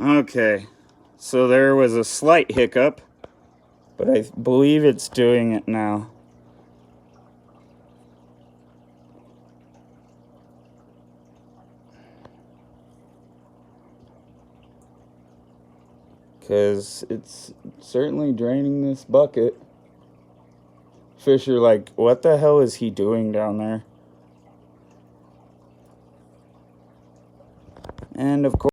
Okay, so there was a slight hiccup, but I believe it's doing it now. Because it's certainly draining this bucket. Fish are like, what the hell is he doing down there? And of course,